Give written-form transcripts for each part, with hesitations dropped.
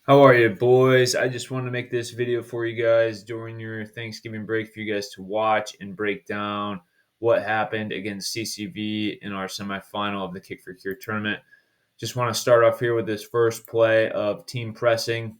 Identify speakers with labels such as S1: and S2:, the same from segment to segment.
S1: How are you, boys? I just wanted to make this video for you guys during your Thanksgiving break for you guys to watch and break down what happened against CCV in our semifinal of the Kick for Cure tournament. Just want to start off here with this first play of team pressing.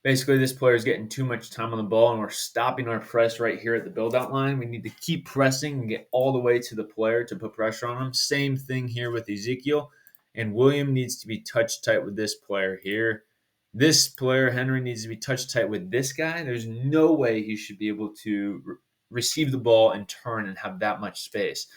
S1: Basically, this player is getting too much time on the ball, and we're stopping our press right here at the build-out line. We need to keep pressing and get all the way to the player to put pressure on him. Same thing here with Ezekiel. And William needs to be touch tight with this player here. This player, Henry, needs to be touch tight with this guy. There's no way he should be able to receive the ball and turn and have that much space.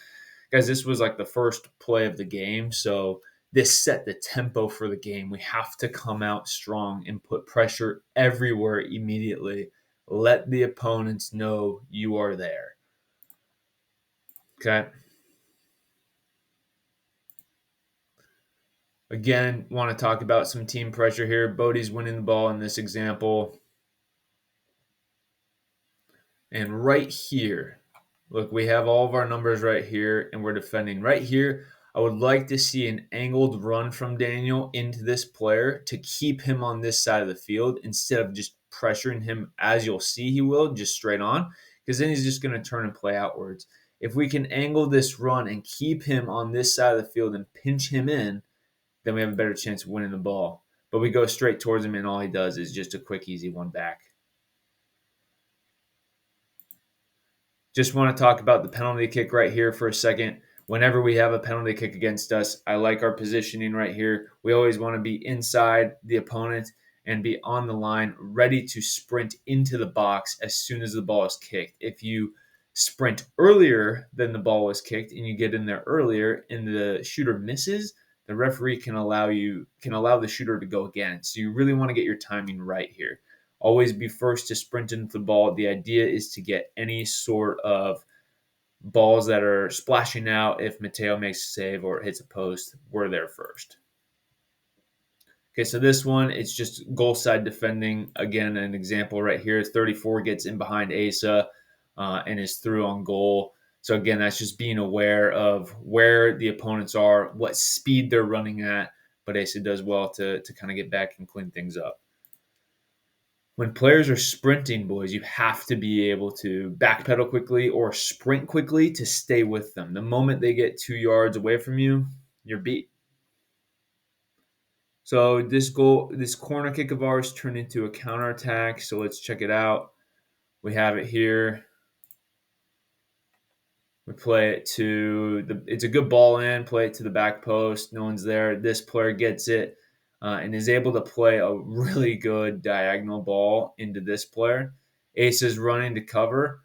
S1: Guys, this was like the first play of the game, so this set the tempo for the game. We have to come out strong and put pressure everywhere immediately. Let the opponents know you are there. Okay. Again, want to talk about some team pressure here. Bodie's winning the ball in this example. And right here, look, we have all of our numbers right here, and we're defending. Right here, I would like to see an angled run from Daniel into this player to keep him on this side of the field instead of just pressuring him, as you'll see he will, just straight on, because then he's just going to turn and play outwards. If we can angle this run and keep him on this side of the field and pinch him in, then we have a better chance of winning the ball. But we go straight towards him, and all he does is just a quick, easy one back. Just want to talk about the penalty kick right here for a second. Whenever we have a penalty kick against us, I like our positioning right here. We always want to be inside the opponent and be on the line, ready to sprint into the box as soon as the ball is kicked. If you sprint earlier than the ball was kicked and you get in there earlier and the shooter misses, the referee can allow the shooter to go again. So you really want to get your timing right here. Always be first to sprint into the ball. The idea is to get any sort of balls that are splashing out. If Mateo makes a save or hits a post, we're there first. Okay, so this one, it's just goal side defending. Again, an example right here. 34 gets in behind Asa and is through on goal. So again, that's just being aware of where the opponents are, what speed they're running at. But Asa does well to kind of get back and clean things up. When players are sprinting, boys, you have to be able to backpedal quickly or sprint quickly to stay with them. The moment they get 2 yards away from you, you're beat. So this corner kick of ours turned into a counterattack. So let's check it out. We have it here. We play it it's a good ball in, play it to the back post. No one's there. This player gets it and is able to play a really good diagonal ball into this player. Ace is running to cover.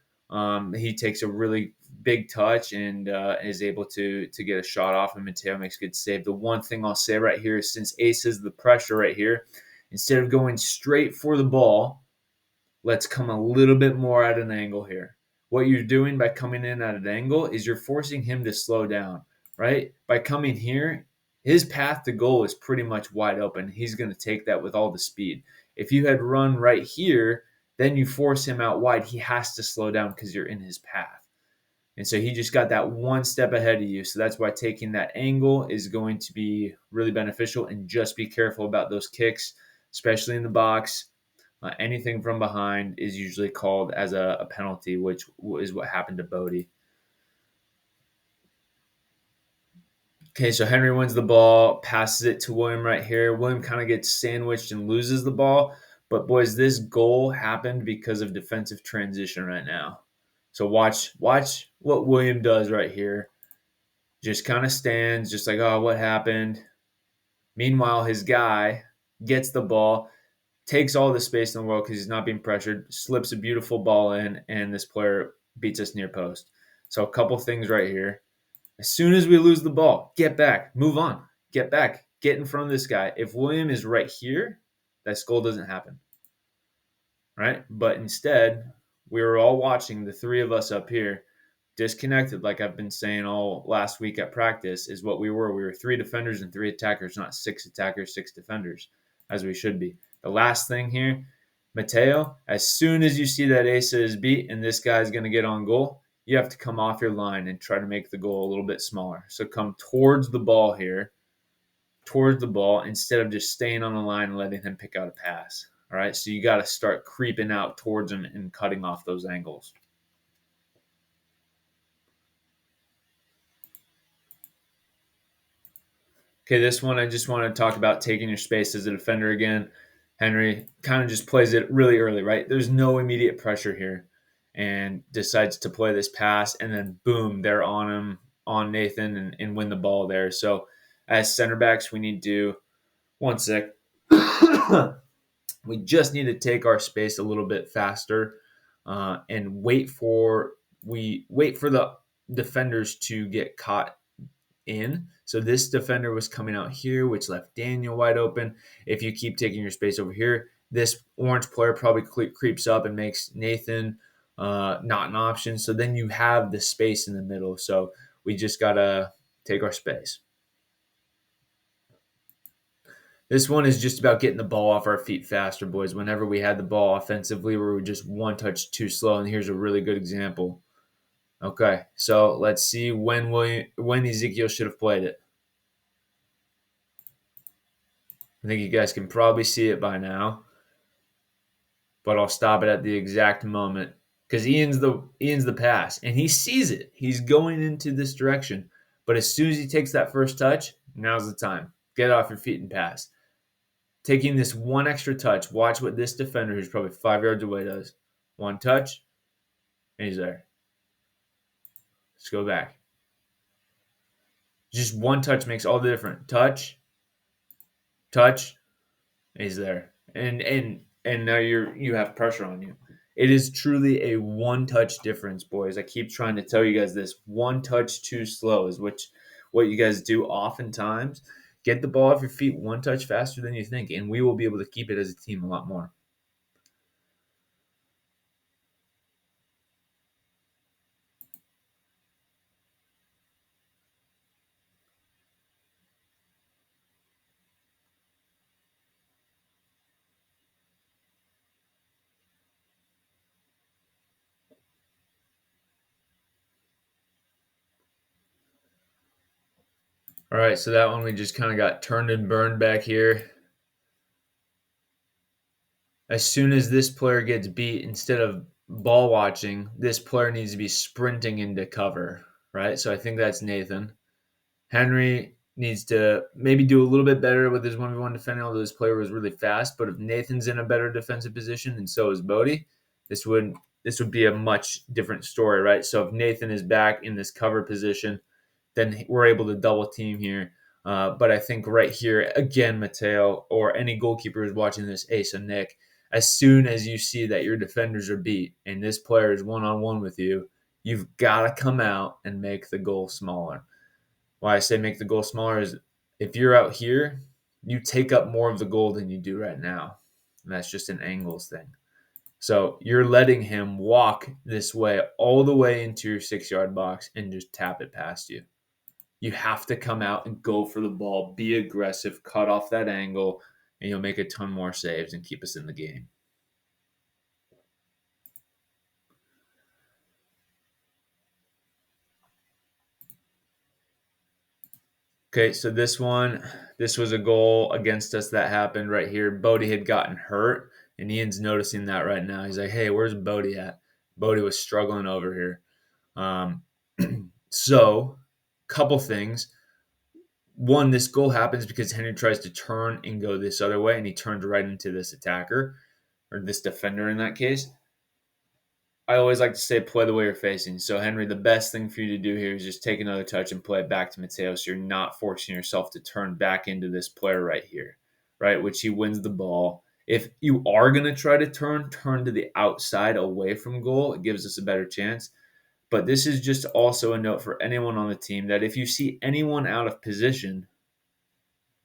S1: He takes a really big touch and is able to get a shot off, and Mateo makes a good save. The one thing I'll say right here is since Ace is the pressure right here, instead of going straight for the ball, let's come a little bit more at an angle here. What you're doing by coming in at an angle is you're forcing him to slow down, right? By coming here, his path to goal is pretty much wide open. He's going to take that with all the speed. If you had run right here, then you force him out wide. He has to slow down because you're in his path. And so he just got that one step ahead of you. So that's why taking that angle is going to be really beneficial. And just be careful about those kicks, especially in the box. Anything from behind is usually called as a penalty, which is what happened to Bodie. Okay, so Henry wins the ball, passes it to William right here. William kind of gets sandwiched and loses the ball. But, boys, this goal happened because of defensive transition right now. So watch what William does right here. Just kind of stands, just like, oh, what happened? Meanwhile, his guy gets the ball, takes all the space in the world because he's not being pressured, slips a beautiful ball in, and this player beats us near post. So a couple things right here. As soon as we lose the ball, get back, move on, get back, get in front of this guy. If William is right here, that goal doesn't happen, right? But instead, we were all watching, the three of us up here, disconnected, like I've been saying all last week at practice, is what we were. We were 3 defenders and 3 attackers, not 6 attackers, 6 defenders, as we should be. The last thing here, Mateo, as soon as you see that Asa is beat and this guy's going to get on goal, you have to come off your line and try to make the goal a little bit smaller. So come towards the ball here towards the ball instead of just staying on the line and letting him pick out a pass. All right, so you got to start creeping out towards him and cutting off those angles. Okay, this one I just want to talk about taking your space as a defender again. Henry kind of just plays it really early, right? There's no immediate pressure here and decides to play this pass, and then boom, they're on him, on Nathan, and win the ball there. So as center backs, we need to, one sec, we just need to take our space a little bit faster and wait for the defenders to get caught in. So this defender was coming out here, which left Daniel wide open. If you keep taking your space over here, this orange player probably creeps up and makes Nathan not an option. So then you have the space in the middle. So we just got to take our space. This one is just about getting the ball off our feet faster, boys. Whenever we had the ball offensively, we were just one touch too slow. And here's a really good example. Okay, so let's see when Ezekiel should have played it. I think you guys can probably see it by now, but I'll stop it at the exact moment because Ian's the pass, and he sees it. He's going into this direction, but as soon as he takes that first touch, now's the time. Get off your feet and pass. Taking this one extra touch, watch what this defender, who's probably 5 yards away, does. One touch, and he's there. Let's go back. Just one touch makes all the difference. Touch, he's there, and now you have pressure on you. It is truly a one touch difference, boys. I keep trying to tell you guys this. One touch too slow is what you guys do oftentimes. Get the ball off your feet one touch faster than you think, and we will be able to keep it as a team a lot more. All right, so that one we just kind of got turned and burned back here. As soon as this player gets beat, instead of ball watching, this player needs to be sprinting into cover, right? So I think that's Nathan. Henry needs to maybe do a little bit better with his 1v1 defending, although this player was really fast. But if Nathan's in a better defensive position, and so is Bodie, this would be a much different story, right? So if Nathan is back in this cover position, then we're able to double team here. But I think right here, again, Mateo or any goalkeeper who's watching this, Ace and Nick, as soon as you see that your defenders are beat and this player is one-on-one with you, you've got to come out and make the goal smaller. Why I say make the goal smaller is if you're out here, you take up more of the goal than you do right now. And that's just an angles thing. So you're letting him walk this way all the way into your 6-yard box and just tap it past you. You have to come out and go for the ball, be aggressive, cut off that angle, and you'll make a ton more saves and keep us in the game. Okay, so this was a goal against us that happened right here. Bodie had gotten hurt, and Ian's noticing that right now. He's like, hey, where's Bodie at? Bodie was struggling over here. Um, so, couple things. One, this goal happens because Henry tries to turn and go this other way, and he turns right into this attacker, or this defender in that case. I always like to say play the way you're facing. So, Henry, the best thing for you to do here is just take another touch and play it back to Mateo so you're not forcing yourself to turn back into this player right here, right? Which he wins the ball. If you are going to try to turn to the outside away from goal. It gives us a better chance. But this is just also a note for anyone on the team that if you see anyone out of position,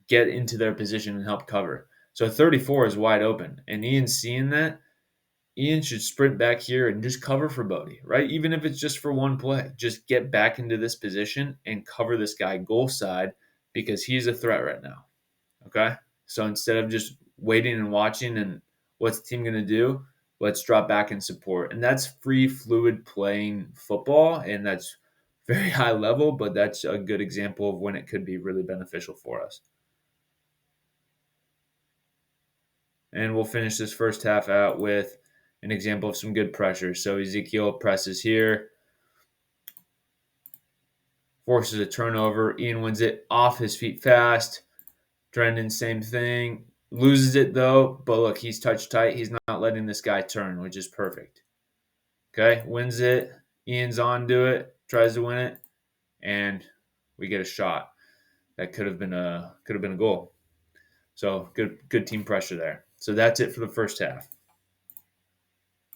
S1: get into their position and help cover. So 34 is wide open, and Ian's seeing that. Ian should sprint back here and just cover for Bodie, right? Even if it's just for one play, just get back into this position and cover this guy goal side because he's a threat right now. Okay? So instead of just waiting and watching and what's the team going to do, let's drop back and support. And that's free, fluid playing football, and that's very high level, but that's a good example of when it could be really beneficial for us. And we'll finish this first half out with an example of some good pressure. So Ezekiel presses here, forces a turnover. Ian wins it off his feet fast. Drennan, same thing. Loses it though, but look, he's touch tight. He's not letting this guy turn, which is perfect. Okay, wins it. Ian's on to it, tries to win it, and we get a shot. That could have been a goal. So good team pressure there. So that's it for the first half.